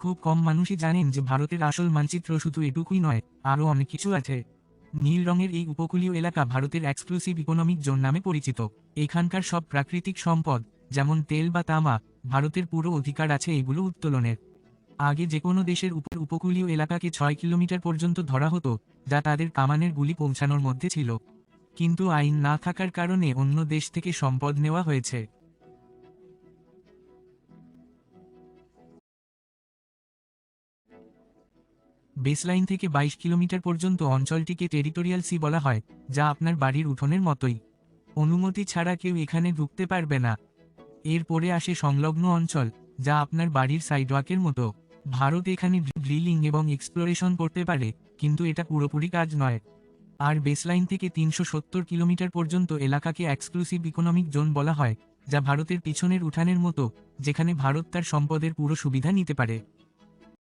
খুব কম মানুষই জানেন যে ভারতের আসল মানচিত্র শুধু এটুকুই নয়, আরও অনেক কিছু আছে। নীল রঙের এই উপকূলীয় এলাকা ভারতের এক্সক্লুসিভ ইকোনমিক জোন নামে পরিচিত। এখানকার সব প্রাকৃতিক সম্পদ, যেমন তেল বা তামা, ভারতের পুরো অধিকার আছে এগুলো উত্তোলনের। আগে যে কোনো দেশের উপকূলীয় এলাকাকে 6 কিলোমিটার পর্যন্ত ধরা হতো, যা তাদের কামানের গুলি পৌঁছানোর মধ্যে ছিল। কিন্তু আইন না থাকার কারণে অন্য দেশ থেকে সম্পদ নেওয়া হয়েছে। বেসলাইন থেকে 22 কিলোমিটার পর্যন্ত অঞ্চলটিকে টেরিটোরিয়াল সি বলা হয়, যা আপনার বাড়ির উঠোনের মতোই। অনুমতি ছাড়া কেউ এখানে ঢুকতে পারবে না। এরপরে আসে সংলগ্ন অঞ্চল, যা আপনার বাড়ির সাইডওয়াকের মতো। ভারত এখানে ড্রিলিং এবং এক্সপ্লোরেশন করতে পারে, কিন্তু এটা পুরোপুরি কাজ নয়। আর বেসলাইন থেকে 370 কিলোমিটার পর্যন্ত এলাকাকে এক্সক্লুসিভ ইকোনমিক জোন বলা হয়, যা ভারতের পিছনের উঠানের মতো, যেখানে ভারত তার সম্পদের পুরো সুবিধা নিতে পারে।